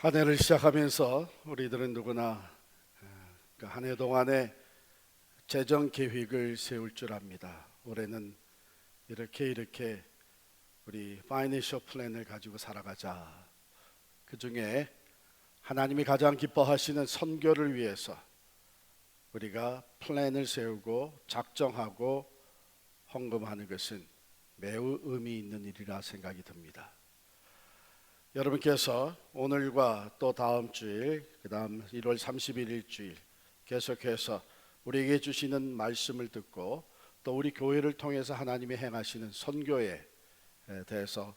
한 해를 시작하면서 우리들은 누구나 그 한 해 동안에 재정 계획을 세울 줄 압니다. 올해는 이렇게 우리 파이낸셜 플랜을 가지고 살아가자. 그 중에 하나님이 가장 기뻐하시는 선교를 위해서 우리가 플랜을 세우고 작정하고 헌금하는 것은 매우 의미 있는 일이라 생각이 듭니다. 여러분께서 오늘과 또 다음 주일, 그 다음 1월 30일 일주일 계속해서 우리에게 주시는 말씀을 듣고 또 우리 교회를 통해서 하나님이 행하시는 선교에 대해서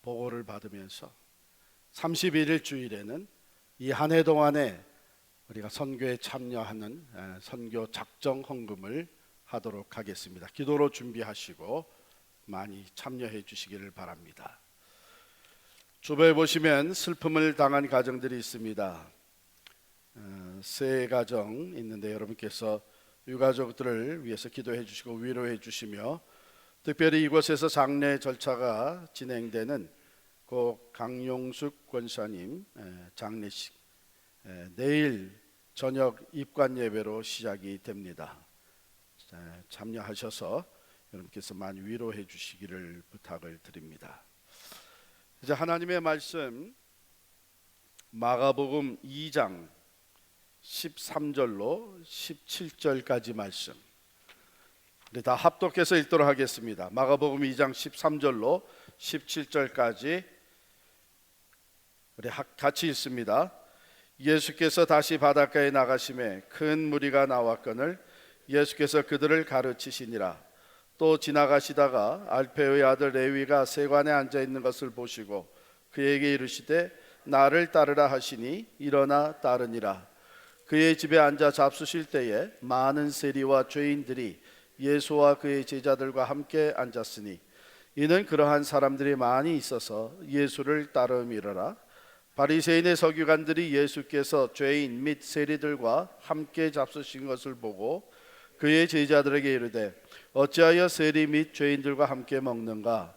보고를 받으면서 31일 주일에는 이 한 해 동안에 우리가 선교에 참여하는 선교 작정 헌금을 하도록 하겠습니다. 기도로 준비하시고 많이 참여해 주시기를 바랍니다. 주변에 보시면 슬픔을 당한 가정들이 있습니다. 세 가정 있는데 여러분께서 유가족들을 위해서 기도해 주시고 위로해 주시며 특별히 이곳에서 장례 절차가 진행되는 고 강용숙 권사님 장례식 내일 저녁 입관 예배로 시작이 됩니다. 참여하셔서 여러분께서 많이 위로해 주시기를 부탁을 드립니다. 이제 하나님의 말씀 마가복음 2장 13절로 17절까지 말씀 우리 다 합독해서 읽도록 하겠습니다. 마가복음 2장 13절로 17절까지 우리 같이 읽습니다. 예수께서 다시 바닷가에 나가심에 큰 무리가 나왔거늘 예수께서 그들을 가르치시니라. 또 지나가시다가 알페오의 아들 레위가 세관에 앉아 있는 것을 보시고 그에게 이르시되 나를 따르라 하시니 일어나 따르니라. 그의 집에 앉아 잡수실 때에 많은 세리와 죄인들이 예수와 그의 제자들과 함께 앉았으니 이는 그러한 사람들이 많이 있어서 예수를 따름이러라. 바리새인의 서기관들이 예수께서 죄인 및 세리들과 함께 잡수신 것을 보고 그의 제자들에게 이르되 어찌하여 세리 및 죄인들과 함께 먹는가?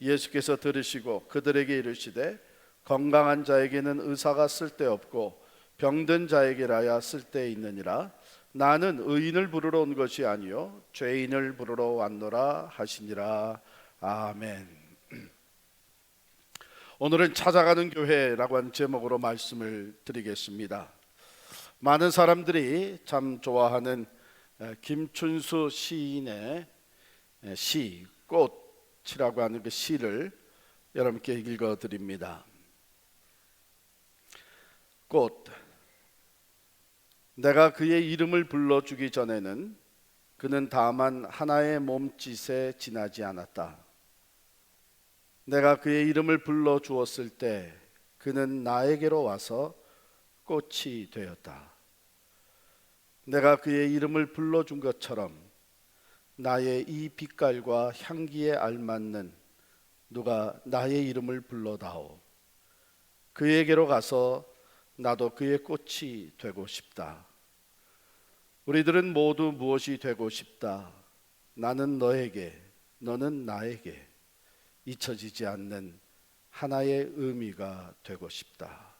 예수께서 들으시고 그들에게 이르시되 건강한 자에게는 의사가 쓸데없고 병든 자에게라야 쓸데있느니라. 나는 의인을 부르러 온 것이 아니요 죄인을 부르러 왔노라 하시니라. 아멘. 오늘은 찾아가는 교회라고 하는 제목으로 말씀을 드리겠습니다. 많은 사람들이 참 좋아하는 김춘수 시인의 시 꽃이라고 하는 그 시를 여러분께 읽어드립니다. 꽃. 내가 그의 이름을 불러주기 전에는 그는 다만 하나의 몸짓에 지나지 않았다. 내가 그의 이름을 불러주었을 때 그는 나에게로 와서 꽃이 되었다. 내가 그의 이름을 불러준 것처럼 나의 이 빛깔과 향기에 알맞는 누가 나의 이름을 불러다오. 그에게로 가서 나도 그의 꽃이 되고 싶다. 우리들은 모두 무엇이 되고 싶다. 나는 너에게, 너는 나에게 잊혀지지 않는 하나의 의미가 되고 싶다.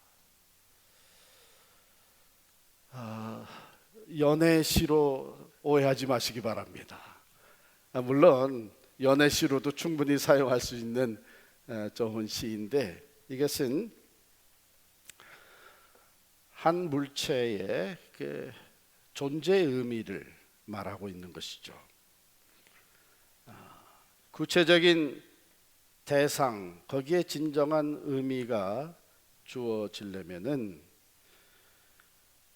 연애시로 오해하지 마시기 바랍니다. 물론 연애시로도 충분히 사용할 수 있는 좋은 시인데 이것은 한 물체의 그 존재의 의미를 말하고 있는 것이죠. 구체적인 대상, 거기에 진정한 의미가 주어지려면은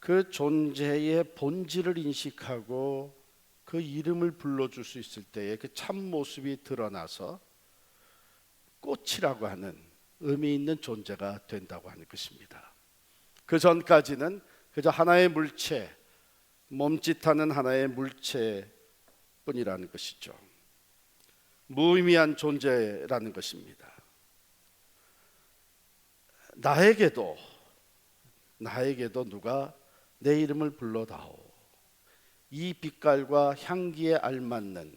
그 존재의 본질을 인식하고 그 이름을 불러줄 수 있을 때에 그 참모습이 드러나서 꽃이라고 하는 의미 있는 존재가 된다고 하는 것입니다. 그 전까지는 그저 하나의 물체, 몸짓하는 하나의 물체뿐이라는 것이죠. 무의미한 존재라는 것입니다. 나에게도 누가 내 이름을 불러다오. 이 빛깔과 향기에 알맞는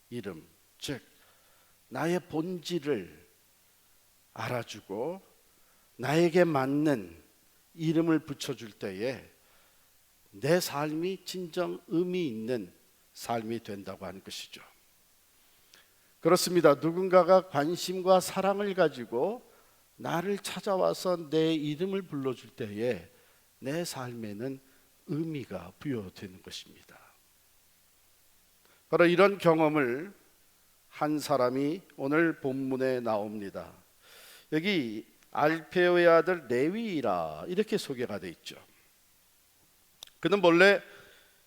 이름, 즉 나의 본질을 알아주고 나에게 맞는 이름을 붙여줄 때에 내 삶이 진정 의미 있는 삶이 된다고 하는 것이죠. 그렇습니다. 누군가가 관심과 사랑을 가지고 나를 찾아와서 내 이름을 불러줄 때에 내 삶에는 의미가 부여되는 것입니다. 바로 이런 경험을 한 사람이 오늘 본문에 나옵니다. 여기 알페오의 아들 레위라 이렇게 소개가 되어 있죠. 그는 본래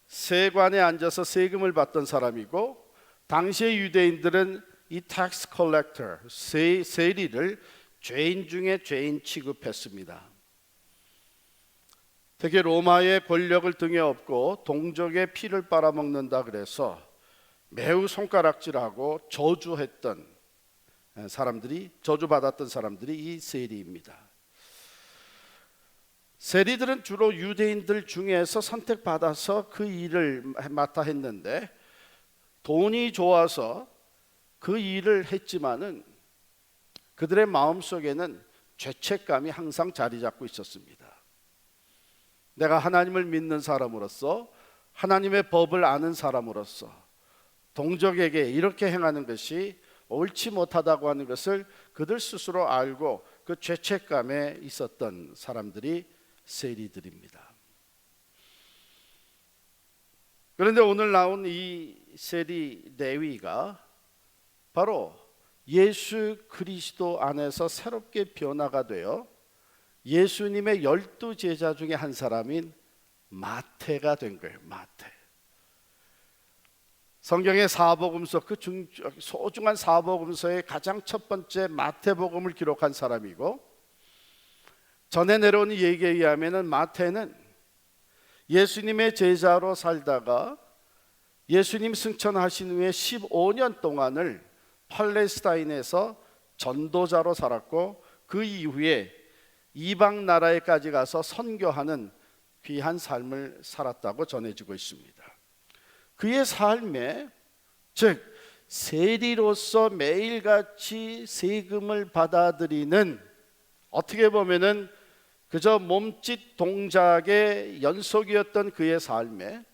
세관에 앉아서 세금을 받던 사람이고, 당시의 유대인들은 이 텍스 컬렉터, 세리를 죄인 중에 죄인 취급했습니다. 특히 로마의 권력을 등에 업고 동족의 피를 빨아먹는다 그래서 매우 손가락질하고 저주했던 사람들이, 저주받았던 사람들이 이 세리입니다. 세리들은 주로 유대인들 중에서 선택받아서 그 일을 맡아 했는데, 돈이 좋아서 그 일을 했지만은 그들의 마음속에는 죄책감이 항상 자리 잡고 있었습니다. 내가 하나님을 믿는 사람으로서, 하나님의 법을 아는 사람으로서 동족에게 이렇게 행하는 것이 옳지 못하다고 하는 것을 그들 스스로 알고 그 죄책감에 있었던 사람들이 세리들입니다. 그런데 오늘 나온 이 세리 레위가 바로 예수 그리스도 안에서 새롭게 변화가 되어 예수님의 12 제자 중에 한 사람인 마태가 된 거예요. 마태. 성경의 사복음서, 그 소중한 사복음서의 가장 첫 번째 마태복음을 기록한 사람이고, 전해 내려온 얘기에 의하면 마태는 예수님의 제자로 살다가 예수님 승천하신 후에 15년 동안을 팔레스타인에서 전도자로 살았고, 그 이후에 이방 나라에까지 가서 선교하는 귀한 삶을 살았다고 전해지고 있습니다. 그의 삶에, 즉 세리로서 매일같이 세금을 받아들이는, 어떻게 보면은 그저 몸짓 동작의 연속이었던 그의 삶에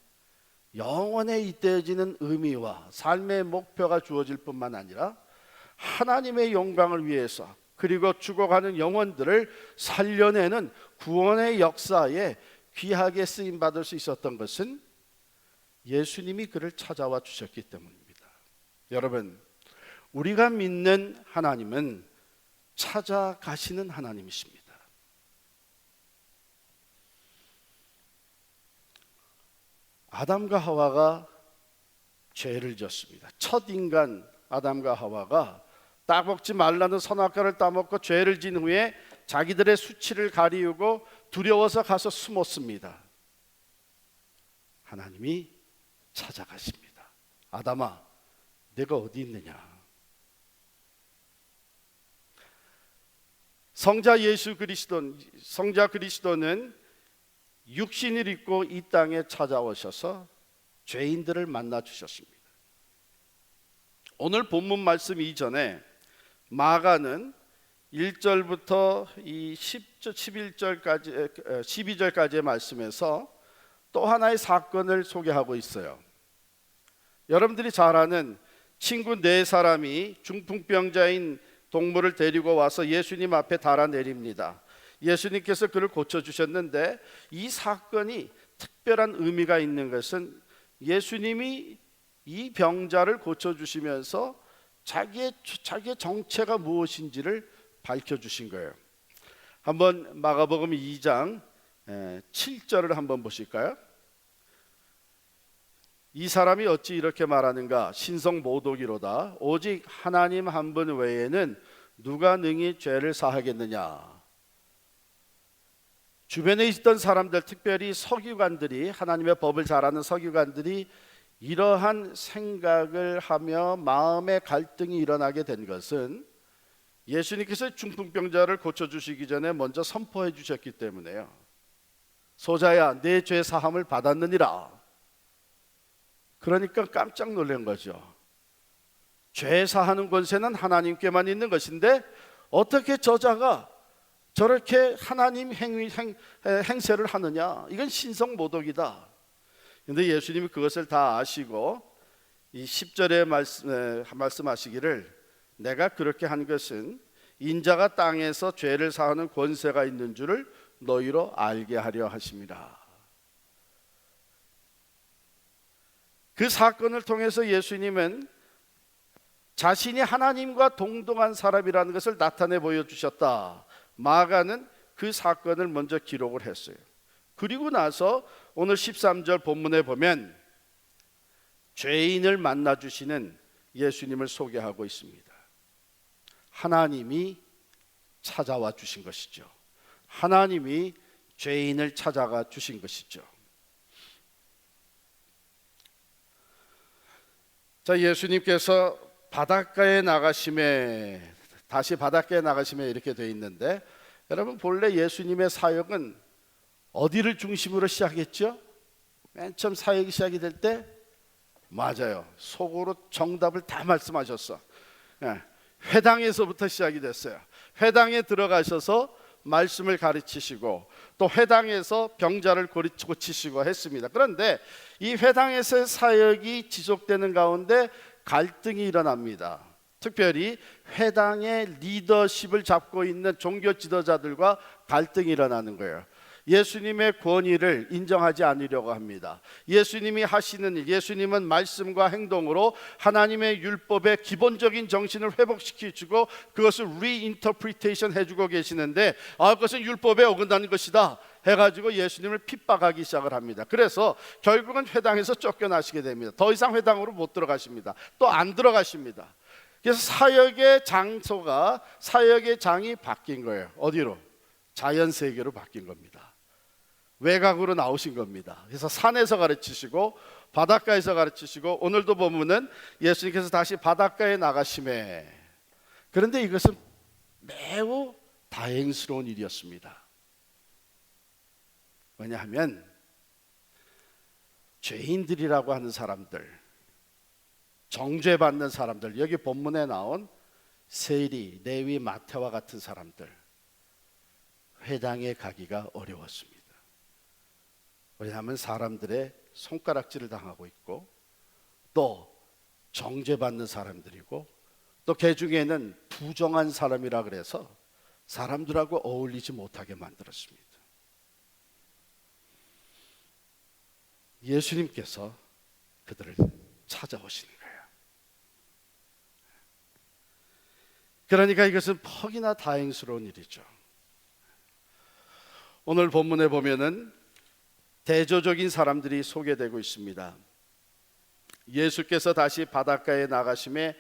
영원에 잇대어지는 의미와 삶의 목표가 주어질 뿐만 아니라 하나님의 영광을 위해서, 그리고 죽어가는 영혼들을 살려내는 구원의 역사에 귀하게 쓰임받을 수 있었던 것은 예수님이 그를 찾아와 주셨기 때문입니다. 여러분, 우리가 믿는 하나님은 찾아가시는 하나님이십니다. 아담과 하와가 죄를 지었습니다. 첫 인간 아담과 하와가 따먹지 말라는 선악과를 따먹고 죄를 진 후에 자기들의 수치를 가리우고 두려워서 가서 숨었습니다. 하나님이 찾아가십니다. 아담아, 내가 어디 있느냐? 성자 그리스도는 육신을 입고 이 땅에 찾아오셔서 죄인들을 만나 주셨습니다. 오늘 본문 말씀 이전에 마가는 1절부터 이 12절까지의 말씀에서 또 하나의 사건을 소개하고 있어요. 여러분들이 잘 아는 친구 4사람이 중풍병자인 동물을 데리고 와서 예수님 앞에 달아내립니다. 예수님께서 그를 고쳐주셨는데, 이 사건이 특별한 의미가 있는 것은 예수님이 이 병자를 고쳐주시면서 자기의 정체가 무엇인지를 밝혀주신 거예요. 한번 마가복음 2장 7절을 한번 보실까요? 이 사람이 어찌 이렇게 말하는가? 신성 모독이로다. 오직 하나님 한 분 외에는 누가 능히 죄를 사하겠느냐? 주변에 있던 사람들, 특별히 서기관들이, 하나님의 법을 잘 아는 서기관들이 이러한 생각을 하며 마음의 갈등이 일어나게 된 것은 예수님께서 중풍병자를 고쳐주시기 전에 먼저 선포해 주셨기 때문에요. 소자야, 내 죄 사함을 받았느니라. 그러니까 깜짝 놀란 거죠. 죄 사하는 권세는 하나님께만 있는 것인데 어떻게 저자가 저렇게 하나님 행세를 하느냐? 이건 신성모독이다. 그런데 예수님이 그것을 다 아시고 이 10절에 말씀하시기를 내가 그렇게 한 것은 인자가 땅에서 죄를 사하는 권세가 있는 줄을 너희로 알게 하려 하심이라. 그 사건을 통해서 예수님은 자신이 하나님과 동등한 사람이라는 것을 나타내 보여주셨다. 마가는 그 사건을 먼저 기록을 했어요. 그리고 나서 오늘 13절 본문에 보면 죄인을 만나주시는 예수님을 소개하고 있습니다. 하나님이 찾아와 주신 것이죠. 하나님이 죄인을 찾아가 주신 것이죠. 자, 예수님께서 바닷가에 나가심에, 다시 바닷가에 나가심에 이렇게 되어 있는데, 여러분 본래 예수님의 사역은 어디를 중심으로 시작했죠? 맨 처음 사역이 시작이 될 때, 맞아요, 속으로 정답을 다 말씀하셨어. 회당에서부터 시작이 됐어요. 회당에 들어가셔서 말씀을 가르치시고 또 회당에서 병자를 고치시고 했습니다. 그런데 이 회당에서의 사역이 지속되는 가운데 갈등이 일어납니다. 특별히 회당의 리더십을 잡고 있는 종교 지도자들과 갈등이 일어나는 거예요. 예수님의 권위를 인정하지 않으려고 합니다. 예수님이 하시는 일, 예수님은 말씀과 행동으로 하나님의 율법의 기본적인 정신을 회복시켜주고 그것을 리인터프리테이션 해주고 계시는데, 그것은 율법에 어긋나는 것이다 해가지고 예수님을 핍박하기 시작을 합니다. 그래서 결국은 회당에서 쫓겨나시게 됩니다. 더 이상 회당으로 못 들어가십니다. 또 안 들어가십니다. 그래서 사역의 장소가, 사역의 장이 바뀐 거예요. 어디로? 자연세계로 바뀐 겁니다. 외곽으로 나오신 겁니다. 그래서 산에서 가르치시고 바닷가에서 가르치시고, 오늘도 보면은 예수님께서 다시 바닷가에 나가심에, 그런데 이것은 매우 다행스러운 일이었습니다. 왜냐하면 죄인들이라고 하는 사람들, 정죄받는 사람들, 여기 본문에 나온 세리, 레위, 마태와 같은 사람들, 회당에 가기가 어려웠습니다. 왜냐하면 사람들의 손가락질을 당하고 있고 또 정죄받는 사람들이고 또 그 중에는 부정한 사람이라 그래서 사람들하고 어울리지 못하게 만들었습니다. 예수님께서 그들을 찾아오시는 거예요. 그러니까 이것은 퍽이나 다행스러운 일이죠. 오늘 본문에 보면은 대조적인 사람들이 소개되고 있습니다. 예수께서 다시 바닷가에 나가심에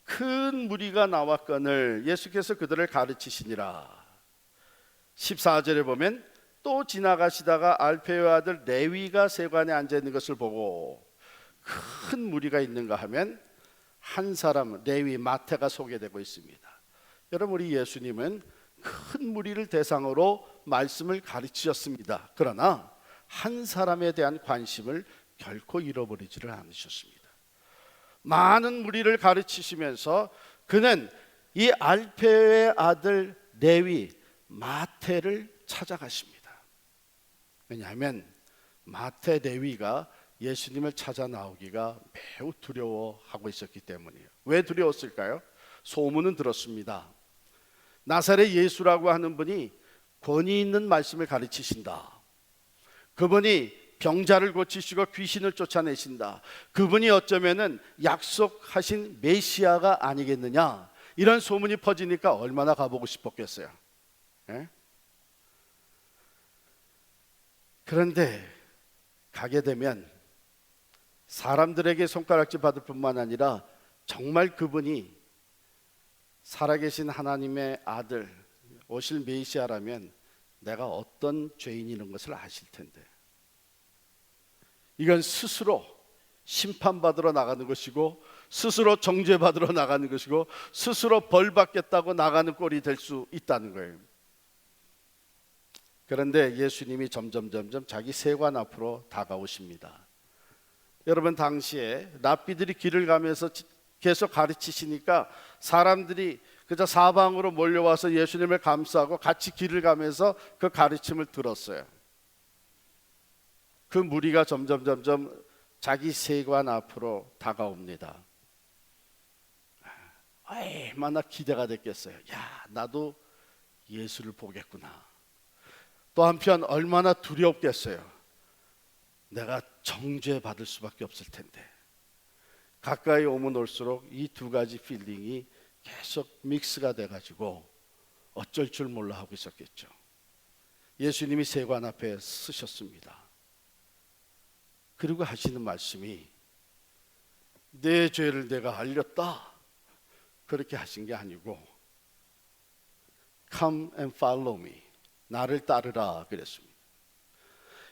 큰 무리가 나왔거늘 예수께서 그들을 가르치시니라. 14절에 보면 또 지나가시다가 알페의 아들 레위가 세관에 앉아 있는 것을 보고, 큰 무리가 있는가 하면 한 사람, 레위, 마태가 소개되고 있습니다. 여러분, 우리 예수님은 큰 무리를 대상으로 말씀을 가르치셨습니다. 그러나 한 사람에 대한 관심을 결코 잃어버리지를 않으셨습니다. 많은 무리를 가르치시면서 그는 이 알페의 아들 레위, 마태를 찾아가십니다. 왜냐하면 마태, 레위가 예수님을 찾아 나오기가 매우 두려워하고 있었기 때문이에요. 왜 두려웠을까요? 소문은 들었습니다. 나사렛 예수라고 하는 분이 권위 있는 말씀을 가르치신다. 그분이 병자를 고치시고 귀신을 쫓아내신다. 그분이 어쩌면은 약속하신 메시아가 아니겠느냐, 이런 소문이 퍼지니까 얼마나 가보고 싶었겠어요. 예? 그런데 가게 되면 사람들에게 손가락질 받을 뿐만 아니라 정말 그분이 살아계신 하나님의 아들, 오실 메시아라면 내가 어떤 죄인이라는 것을 아실 텐데, 이건 스스로 심판받으러 나가는 것이고 스스로 정죄받으러 나가는 것이고 스스로 벌받겠다고 나가는 꼴이 될 수 있다는 거예요. 그런데 예수님이 점점 자기 세관 앞으로 다가오십니다. 여러분, 당시에 랍비들이 길을 가면서 계속 가르치시니까 사람들이 그저 사방으로 몰려와서 예수님을 감싸고 같이 길을 가면서 그 가르침을 들었어요. 그 무리가 점점 자기 세관 앞으로 다가옵니다. 얼마나 기대가 됐겠어요. 야, 나도 예수를 보겠구나. 또 한편 얼마나 두렵겠어요. 내가 정죄받을 수밖에 없을 텐데. 가까이 오면 올수록 이 두 가지 필링이 계속 믹스가 돼가지고 어쩔 줄 몰라 하고 있었겠죠. 예수님이 세관 앞에 서셨습니다. 그리고 하시는 말씀이 내 죄를 내가 알렸다, 그렇게 하신 게 아니고 Come and follow me, 나를 따르라 그랬습니다.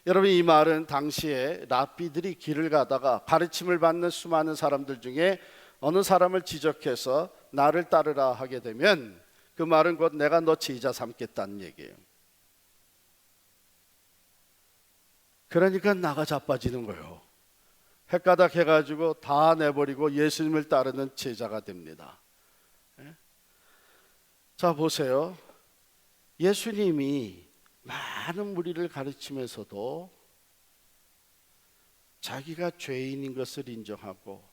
여러분, 이 말은 당시에 랍비들이 길을 가다가 가르침을 받는 수많은 사람들 중에 어느 사람을 지적해서 나를 따르라 하게 되면 그 말은 곧 내가 너 제자 삼겠다는 얘기예요. 그러니까 나가 자빠지는 거예요. 헷가닥 해가지고 다 내버리고 예수님을 따르는 제자가 됩니다. 자, 보세요. 예수님이 많은 무리를 가르치면서도 자기가 죄인인 것을 인정하고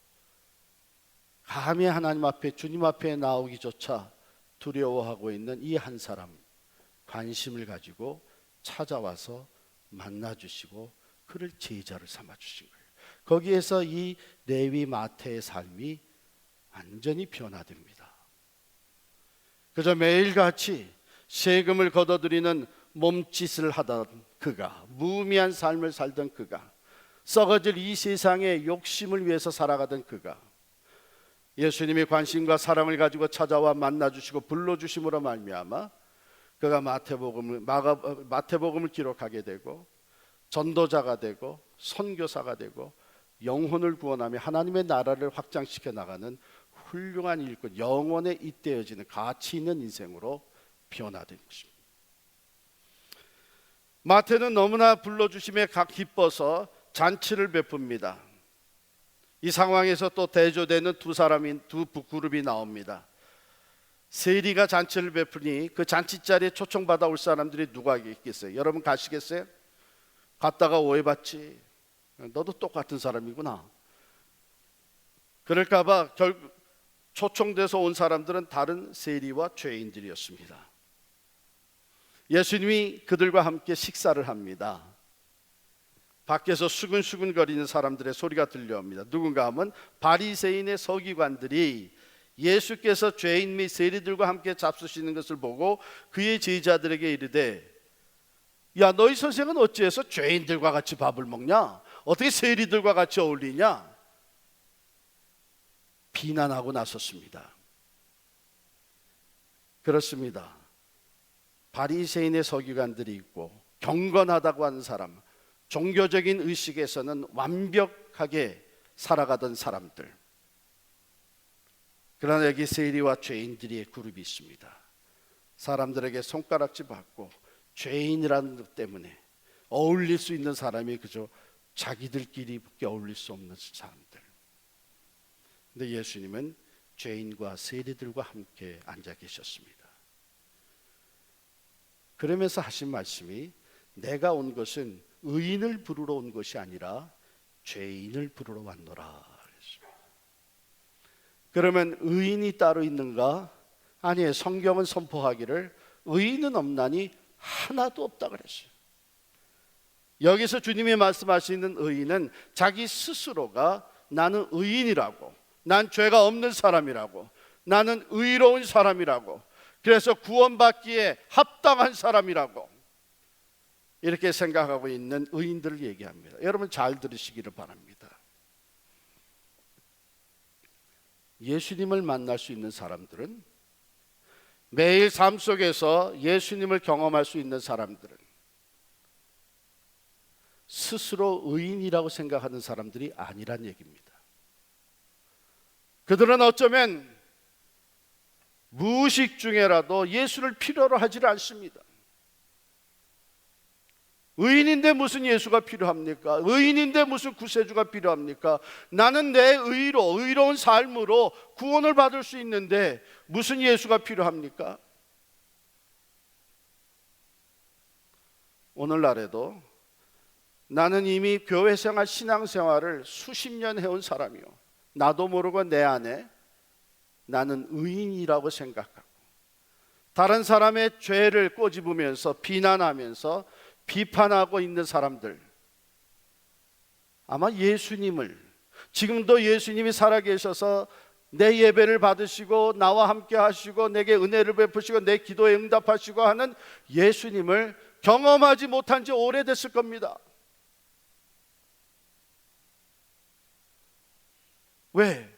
감히 하나님 앞에, 주님 앞에 나오기조차 두려워하고 있는 이 한 사람, 관심을 가지고 찾아와서 만나주시고 그를 제자를 삼아주신 거예요. 거기에서 이 레위 마태의 삶이 완전히 변화됩니다. 그저 매일같이 세금을 걷어들이는 몸짓을 하던 그가, 무의미한 삶을 살던 그가, 썩어질 이 세상의 욕심을 위해서 살아가던 그가 예수님의 관심과 사랑을 가지고 찾아와 만나주시고 불러주심으로 말미암아 그가 마태복음을 기록하게 되고 전도자가 되고 선교사가 되고 영혼을 구원하며 하나님의 나라를 확장시켜 나가는 훌륭한 일꾼, 영혼에 잇대어지는 가치 있는 인생으로 변화된 것입니다. 마태는 너무나 불러주심에 기뻐서 잔치를 베풉니다. 이 상황에서 또 대조되는 두 그룹이 나옵니다. 세리가 잔치를 베푸니 그 잔치 자리에 초청받아 올 사람들이 누가 있겠어요? 여러분 가시겠어요? 갔다가 오해받지. 너도 똑같은 사람이구나. 그럴까봐 결국 초청돼서 온 사람들은 다른 세리와 죄인들이었습니다. 예수님이 그들과 함께 식사를 합니다. 밖에서 수근수근 거리는 사람들의 소리가 들려옵니다. 누군가 하면 바리새인의 서기관들이 예수께서 죄인 및 세리들과 함께 잡수시는 것을 보고 그의 제자들에게 이르되, 야, 너희 선생은 어찌해서 죄인들과 같이 밥을 먹냐? 어떻게 세리들과 같이 어울리냐? 비난하고 나섰습니다. 그렇습니다. 바리새인의 서기관들이 있고 경건하다고 하는 사람, 종교적인 의식에서는 완벽하게 살아가던 사람들. 그러나 여기 세리와 죄인들의 그룹이 있습니다. 사람들에게 손가락질 받고 죄인이라는 것 때문에 어울릴 수 있는 사람이 그저 자기들끼리밖에 어울릴 수 없는 사람들. 근데 예수님은 죄인과 세리들과 함께 앉아 계셨습니다. 그러면서 하신 말씀이 내가 온 것은 의인을 부르러 온 것이 아니라 죄인을 부르러 왔노라 그랬습니다. 그러면 의인이 따로 있는가? 아니에요. 성경은 선포하기를 의인은 없나니 하나도 없다 그랬어요. 여기서 주님이 말씀하시는 의인은 자기 스스로가 나는 의인이라고, 난 죄가 없는 사람이라고, 나는 의로운 사람이라고, 그래서 구원받기에 합당한 사람이라고 이렇게 생각하고 있는 의인들을 얘기합니다. 여러분 잘 들으시기를 바랍니다. 예수님을 만날 수 있는 사람들은, 매일 삶 속에서 예수님을 경험할 수 있는 사람들은 스스로 의인이라고 생각하는 사람들이 아니란 얘기입니다. 그들은 어쩌면 무의식 중에라도 예수를 필요로 하지를 않습니다. 의인인데 무슨 예수가 필요합니까? 의인인데 무슨 구세주가 필요합니까? 나는 내 의로, 의로운 삶으로 구원을 받을 수 있는데 무슨 예수가 필요합니까? 오늘날에도 나는 이미 교회생활, 신앙생활을 수십 년 해온 사람이요, 나도 모르고 내 안에 나는 의인이라고 생각하고 다른 사람의 죄를 꼬집으면서 비난하면서 비판하고 있는 사람들, 아마 예수님을, 지금도 예수님이 살아계셔서 내 예배를 받으시고 나와 함께 하시고 내게 은혜를 베푸시고 내 기도에 응답하시고 하는 예수님을 경험하지 못한 지 오래됐을 겁니다. 왜?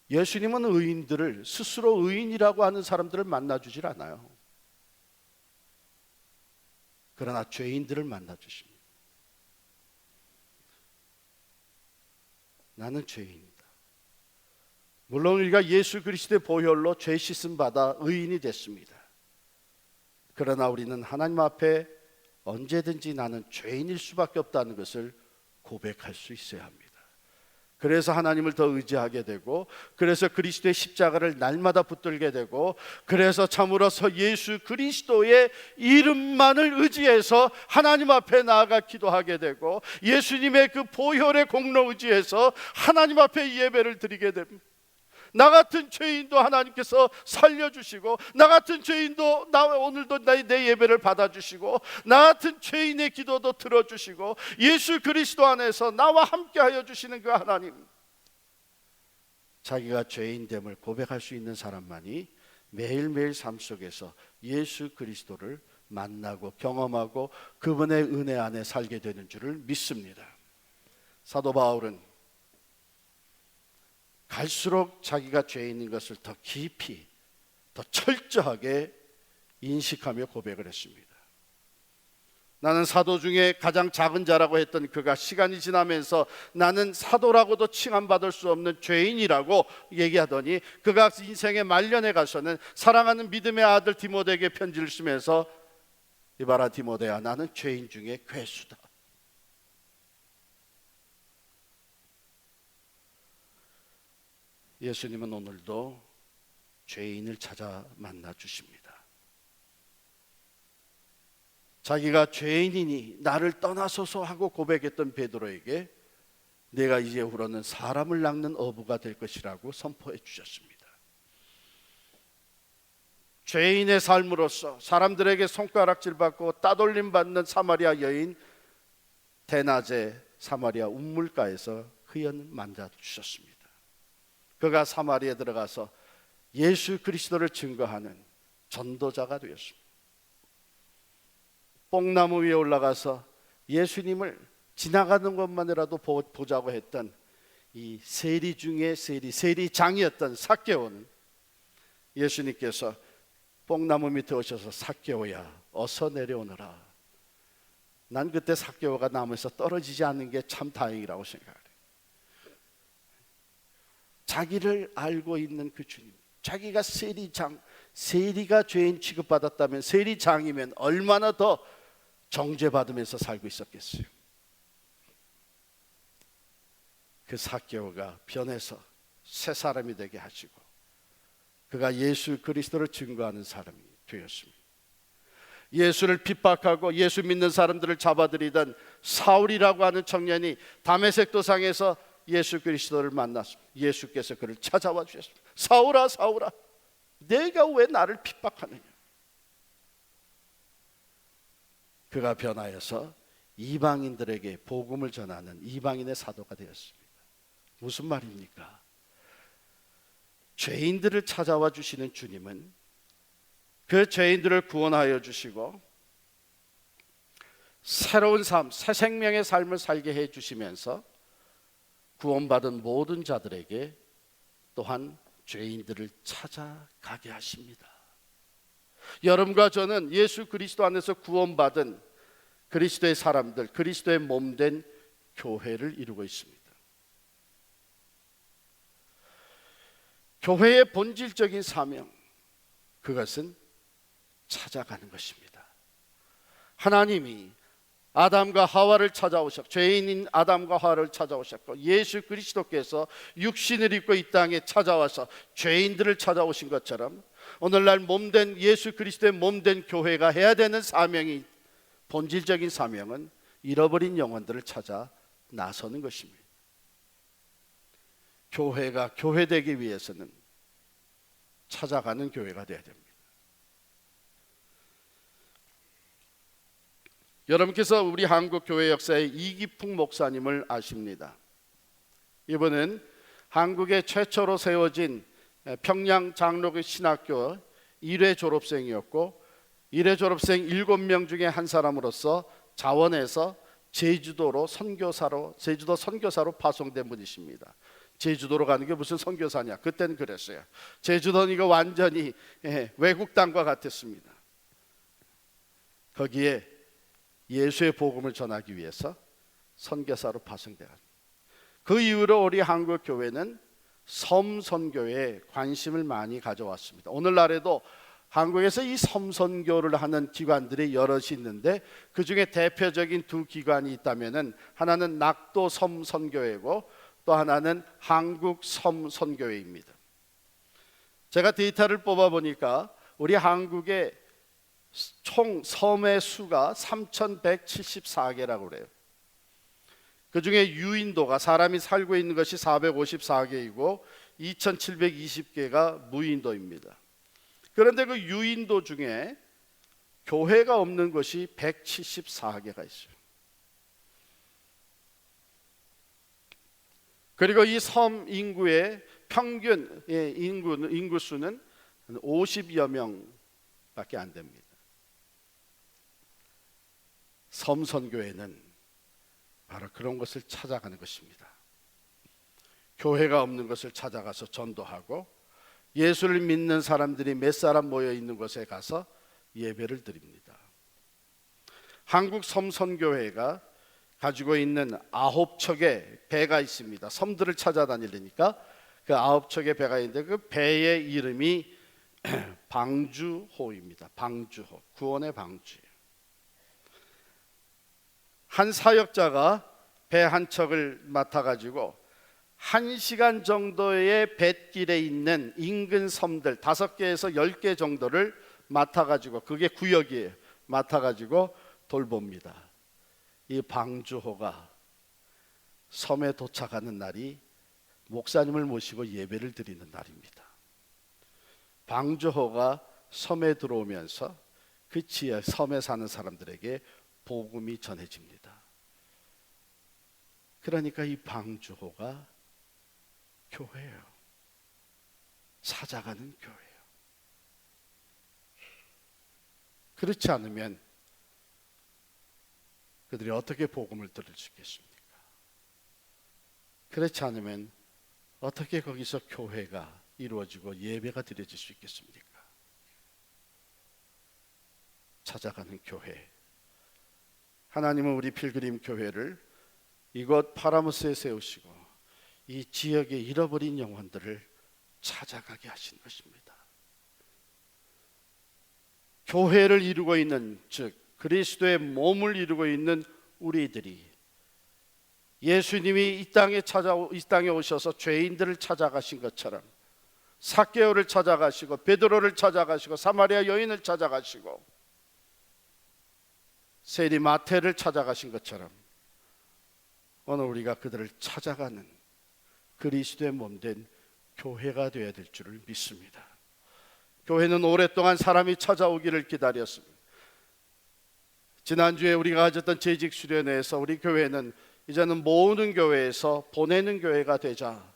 예수님은 의인들을, 스스로 의인이라고 하는 사람들을 만나주질 않아요. 그러나 죄인들을 만나주십니다. 나는 죄인이다. 물론 우리가 예수 그리스도의 보혈로 죄 씻음 받아 의인이 됐습니다. 그러나 우리는 하나님 앞에 언제든지 나는 죄인일 수밖에 없다는 것을 고백할 수 있어야 합니다. 그래서 하나님을 더 의지하게 되고, 그래서 그리스도의 십자가를 날마다 붙들게 되고, 그래서 참으로서 예수 그리스도의 이름만을 의지해서 하나님 앞에 나아가 기도하게 되고, 예수님의 그 보혈의 공로 의지해서 하나님 앞에 예배를 드리게 됩니다. 나 같은 죄인도 하나님께서 살려주시고, 나 같은 죄인도 오늘도 내 예배를 받아주시고, 나 같은 죄인의 기도도 들어주시고, 예수 그리스도 안에서 나와 함께하여 주시는 그 하나님, 자기가 죄인됨을 고백할 수 있는 사람만이 매일매일 삶 속에서 예수 그리스도를 만나고 경험하고 그분의 은혜 안에 살게 되는 줄을 믿습니다. 사도 바울은 갈수록 자기가 죄인인 것을 더 깊이, 더 철저하게 인식하며 고백을 했습니다. 나는 사도 중에 가장 작은 자라고 했던 그가 시간이 지나면서 나는 사도라고도 칭함받을 수 없는 죄인이라고 얘기하더니, 그가 인생의 말년에 가서는 사랑하는 믿음의 아들 디모데에게 편지를 쓰면서 이봐라 디모데야, 나는 죄인 중에 괴수다. 예수님은 오늘도 죄인을 찾아 만나 주십니다. 자기가 죄인이니 나를 떠나소서 하고 고백했던 베드로에게 내가 이제후로는 사람을 낚는 어부가 될 것이라고 선포해 주셨습니다. 죄인의 삶으로서 사람들에게 손가락질 받고 따돌림 받는 사마리아 여인, 대낮에 사마리아 우물가에서 그 연 만나 주셨습니다. 그가 사마리아에 들어가서 예수 그리스도를 증거하는 전도자가 되었습니다. 뽕나무 위에 올라가서 예수님을 지나가는 것만이라도 보자고 했던 이 세리 중에 세리장이었던 삭개오는 예수님께서 뽕나무 밑에 오셔서 삭개오야 어서 내려오너라. 난 그때 삭개오가 나무에서 떨어지지 않는 게 참 다행이라고 생각해요. 자기를 알고 있는 그 주님, 자기가 세리가 죄인 취급받았다면, 세리장이면 얼마나 더 정죄받으면서 살고 있었겠어요. 그 삭개오가 변해서 새 사람이 되게 하시고 그가 예수 그리스도를 증거하는 사람이 되었습니다. 예수를 핍박하고 예수 믿는 사람들을 잡아들이던 사울이라고 하는 청년이 다메섹 도상에서 예수 그리스도를 만났습니다. 예수께서 그를 찾아와 주셨습니다. 사울아 사울아, 내가 왜 나를 핍박하느냐. 그가 변하여서 이방인들에게 복음을 전하는 이방인의 사도가 되었습니다. 무슨 말입니까? 죄인들을 찾아와 주시는 주님은 그 죄인들을 구원하여 주시고 새로운 삶, 새 생명의 삶을 살게 해 주시면서 구원받은 모든 자들에게 또한 죄인들을 찾아가게 하십니다. 여러분과 저는 예수 그리스도 안에서 구원받은 그리스도의 사람들, 그리스도의 몸된 교회를 이루고 있습니다. 교회의 본질적인 사명, 그것은 찾아가는 것입니다. 하나님이 아담과 하와를 찾아오셨고, 죄인인 아담과 하와를 찾아오셨고, 예수 그리스도께서 육신을 입고 이 땅에 찾아와서 죄인들을 찾아오신 것처럼 오늘날 몸된 예수 그리스도의 몸된 교회가 해야 되는 사명이, 본질적인 사명은 잃어버린 영혼들을 찾아 나서는 것입니다. 교회가 교회되기 위해서는 찾아가는 교회가 되어야 됩니다. 여러분께서 우리 한국 교회 역사의 이기풍 목사님을 아십니다. 이분은 한국에 최초로 세워진 평양 장로교 신학교 1회 졸업생이었고, 1회 졸업생 7명 중에 한 사람으로서 자원에서 제주도 선교사로 파송된 분이십니다. 제주도로 가는 게 무슨 선교사냐, 그때는 그랬어요. 제주도는 이거 완전히 외국 땅과 같았습니다. 거기에 예수의 복음을 전하기 위해서 선교사로 파송되었습니다. 그 이후로 우리 한국 교회는 섬 선교에 관심을 많이 가져왔습니다. 오늘날에도 한국에서 이 섬 선교를 하는 기관들이 여럿이 있는데, 그 중에 대표적인 두 기관이 있다면은 하나는 낙도 섬 선교회고 또 하나는 한국 섬 선교회입니다. 제가 데이터를 뽑아 보니까 우리 한국의 총 섬의 수가 3,174개라고 그래요. 그 중에 유인도가, 사람이 살고 있는 것이 454개이고 2,720개가 무인도입니다. 그런데 그 유인도 중에 교회가 없는 것이 174개가 있어요. 그리고 이 섬 인구의 평균 인구 수는 50여 명밖에 안 됩니다. 섬 선교회는 바로 그런 것을 찾아가는 것입니다. 교회가 없는 것을 찾아가서 전도하고, 예수를 믿는 사람들이 몇 사람 모여 있는 곳에 가서 예배를 드립니다. 한국 섬 선교회가 가지고 있는 9척의 배가 있습니다. 섬들을 찾아다니려니까 그 9척의 배가 있는데, 그 배의 이름이 방주호입니다. 방주호, 구원의 방주예요. 한 사역자가 배 한 척을 맡아가지고 1시간 정도의 뱃길에 있는 인근 섬들 5개에서 10개 정도를 맡아가지고, 그게 구역이에요, 맡아가지고 돌봅니다. 이 방주호가 섬에 도착하는 날이 목사님을 모시고 예배를 드리는 날입니다. 방주호가 섬에 들어오면서 그 지역 섬에 사는 사람들에게 복음이 전해집니다. 그러니까 이 방주호가 교회예요. 찾아가는 교회예요. 그렇지 않으면 그들이 어떻게 복음을 들을 수 있겠습니까? 그렇지 않으면 어떻게 거기서 교회가 이루어지고 예배가 드려질 수 있겠습니까? 찾아가는 교회. 하나님은 우리 필그림 교회를 이곳 파라무스에 세우시고 이 지역의 잃어버린 영혼들을 찾아가게 하신 것입니다. 교회를 이루고 있는, 즉 그리스도의 몸을 이루고 있는 우리들이 예수님이 이 땅에 오셔서 죄인들을 찾아가신 것처럼 삭개오를 찾아가시고 베드로를 찾아가시고 사마리아 여인을 찾아가시고 세리 마태를 찾아가신 것처럼 오늘 우리가 그들을 찾아가는 그리스도의 몸된 교회가 되어야 될 줄을 믿습니다. 교회는 오랫동안 사람이 찾아오기를 기다렸습니다. 지난주에 우리가 가졌던 재직 수련회에서 우리 교회는 이제는 모으는 교회에서 보내는 교회가 되자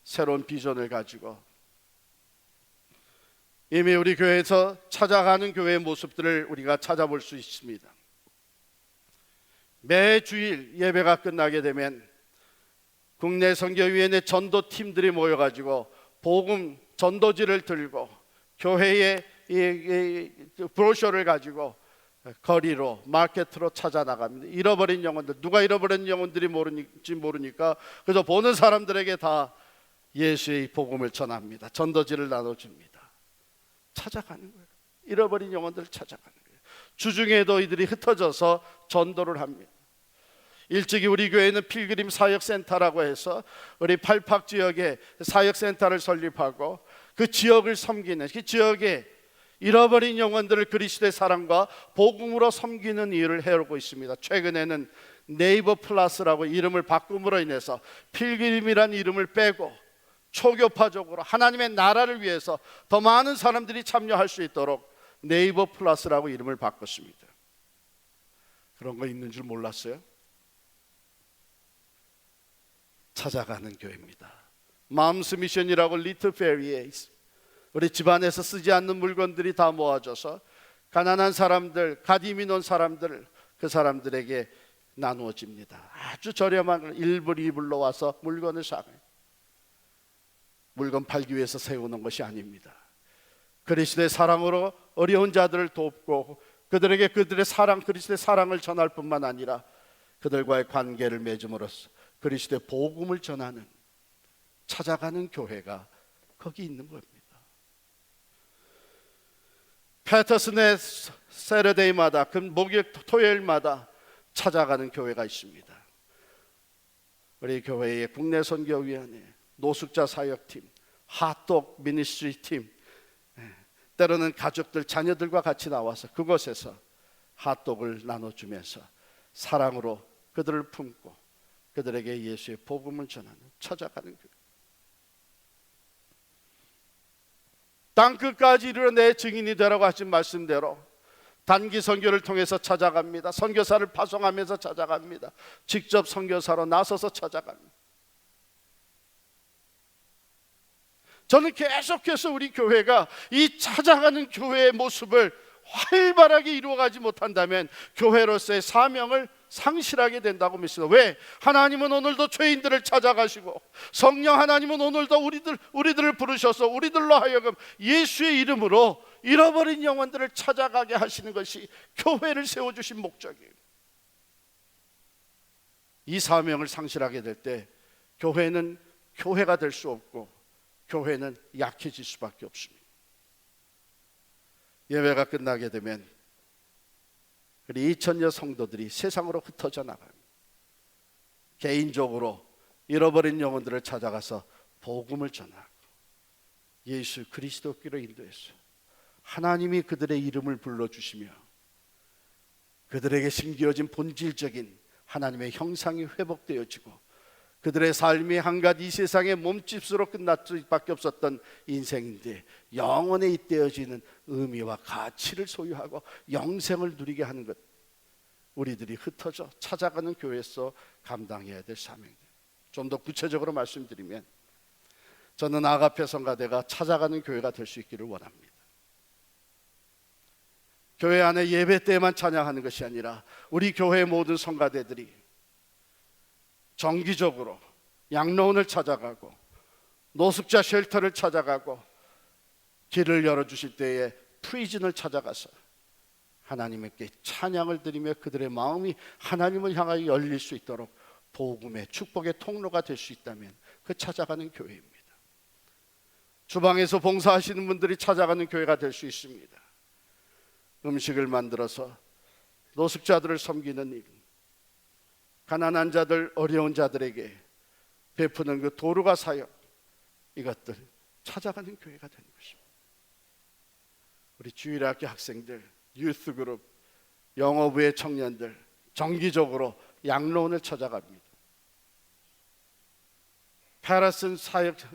새로운 비전을 가지고 이미 우리 교회에서 찾아가는 교회의 모습들을 우리가 찾아볼 수 있습니다. 매 주일 예배가 끝나게 되면 국내 선교위원회 전도팀들이 모여가지고 복음 전도지를 들고 교회의 브로셔를 가지고 거리로 마켓으로 찾아 나갑니다. 잃어버린 영혼들, 누가 잃어버린 영혼들이 모르니까 그래서 보는 사람들에게 다 예수의 복음을 전합니다. 전도지를 나눠줍니다. 찾아가는 거예요. 잃어버린 영혼들을 찾아가는 거예요. 주중에도 이들이 흩어져서 전도를 합니다. 일찍이 우리 교회는 필그림 사역센터라고 해서 우리 팔팍 지역에 사역센터를 설립하고 그 지역을 섬기는, 그 지역에 잃어버린 영혼들을 그리스도의 사랑과 복음으로 섬기는 일을 해오고 있습니다. 최근에는 네이버 플러스라고 이름을 바꿈으로 인해서 필그림이란 이름을 빼고 초교파적으로 하나님의 나라를 위해서 더 많은 사람들이 참여할 수 있도록 네이버 플러스라고 이름을 바꿨습니다. 그런 거 있는 줄 몰랐어요? 찾아가는 교회입니다. 맘스 미션이라고 리틀 페리에 우리 집안에서 쓰지 않는 물건들이 다 모아져서 가난한 사람들, 갓 이민 온 사람들, 그 사람들에게 나누어집니다. 아주 저렴한 1불, 2불로 와서 물건을 사요. 물건 팔기 위해서 세우는 것이 아닙니다. 그리스도의 사랑으로 어려운 자들을 돕고 그들에게 그들의 사랑, 그리스도의 사랑을 전할 뿐만 아니라 그들과의 관계를 맺음으로써 그리스도의 복음을 전하는, 찾아가는 교회가 거기 있는 겁니다. 패터슨의 세러데이마다, 그 목요일 토요일마다 찾아가는 교회가 있습니다. 우리 교회의 국내 선교위원회, 노숙자 사역팀, 핫독 미니스트리 팀, 때로는 가족들, 자녀들과 같이 나와서 그곳에서 핫독을 나눠주면서 사랑으로 그들을 품고 그들에게 예수의 복음을 전하는, 찾아가는 교회. 땅끝까지 이르러 내 증인이 되라고 하신 말씀대로 단기 선교를 통해서 찾아갑니다. 선교사를 파송하면서 찾아갑니다. 직접 선교사로 나서서 찾아갑니다. 저는 계속해서 우리 교회가 이 찾아가는 교회의 모습을 활발하게 이루어가지 못한다면 교회로서의 사명을 상실하게 된다고 믿습니다. 왜? 하나님은 오늘도 죄인들을 찾아가시고 성령 하나님은 오늘도 우리들을 부르셔서 우리들로 하여금 예수의 이름으로 잃어버린 영혼들을 찾아가게 하시는 것이 교회를 세워주신 목적이에요. 이 사명을 상실하게 될 때 교회는 교회가 될 수 없고 교회는 약해질 수밖에 없습니다. 예배가 끝나게 되면 우리 2000여 성도들이 세상으로 흩어져 나갑니다. 개인적으로 잃어버린 영혼들을 찾아가서 복음을 전하고 예수 그리스도께로 인도했어요. 하나님이 그들의 이름을 불러주시며 그들에게 심겨진 본질적인 하나님의 형상이 회복되어지고 그들의 삶이 한갓 이 세상의 몸집수로 끝날 수밖에 없었던 인생인데 영원에 잇대어지는 의미와 가치를 소유하고 영생을 누리게 하는 것, 우리들이 흩어져 찾아가는 교회에서 감당해야 될 사명입니다. 좀 더 구체적으로 말씀드리면 저는 아가페 성가대가 찾아가는 교회가 될 수 있기를 원합니다. 교회 안에 예배 때만 찬양하는 것이 아니라 우리 교회의 모든 성가대들이 정기적으로 양로원을 찾아가고 노숙자 쉘터를 찾아가고 길을 열어주실 때에 프리즌을 찾아가서 하나님께 찬양을 드리며 그들의 마음이 하나님을 향하여 열릴 수 있도록 복음의 축복의 통로가 될 수 있다면 그 찾아가는 교회입니다. 주방에서 봉사하시는 분들이 찾아가는 교회가 될 수 있습니다. 음식을 만들어서 노숙자들을 섬기는 일, 가난한 자들, 어려운 자들에게 베푸는 그 도루가 사역, 이것들 찾아가는 교회가 되는 것입니다. 우리 주일학교 학생들, 유스그룹, 영어부의 청년들 정기적으로 양로원을 찾아갑니다. 패러슨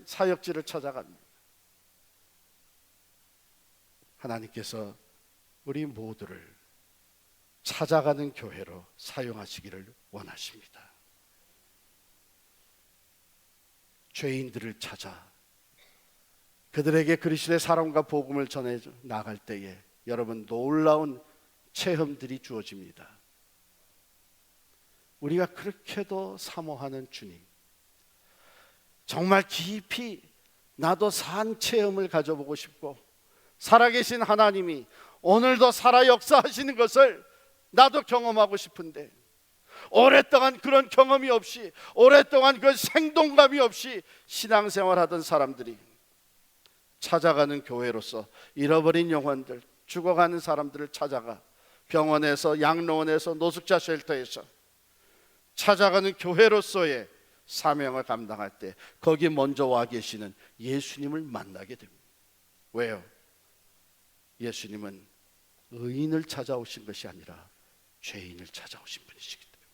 사역지를 찾아갑니다. 하나님께서 우리 모두를 찾아가는 교회로 사용하시기를 원하십니다. 죄인들을 찾아 그들에게 그리스도의 사랑과 복음을 전해 나갈 때에 여러분 놀라운 체험들이 주어집니다. 우리가 그렇게도 사모하는 주님, 정말 깊이 나도 산 체험을 가져보고 싶고 살아계신 하나님이 오늘도 살아 역사하시는 것을 나도 경험하고 싶은데 오랫동안 그런 경험이 없이 오랫동안 그 생동감이 없이 신앙생활하던 사람들이 찾아가는 교회로서 잃어버린 영혼들, 죽어가는 사람들을 찾아가 병원에서, 양로원에서, 노숙자 쉘터에서 찾아가는 교회로서의 사명을 감당할 때 거기 먼저 와 계시는 예수님을 만나게 됩니다. 왜요? 예수님은 의인을 찾아오신 것이 아니라 죄인을 찾아오신 분이시기 때문에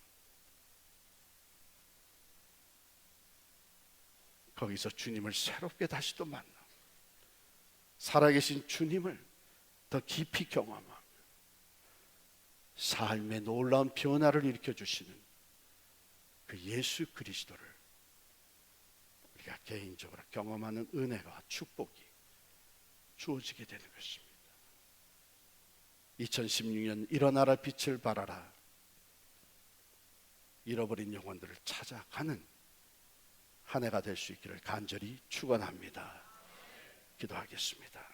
거기서 주님을 새롭게 다시 또 만나 살아계신 주님을 더 깊이 경험하고 삶의 놀라운 변화를 일으켜주시는 그 예수 그리스도를 우리가 개인적으로 경험하는 은혜와 축복이 주어지게 되는 것입니다. 2016년 일어나라 빛을 발하라. 잃어버린 영혼들을 찾아가는 한 해가 될 수 있기를 간절히 축원합니다. 기도하겠습니다.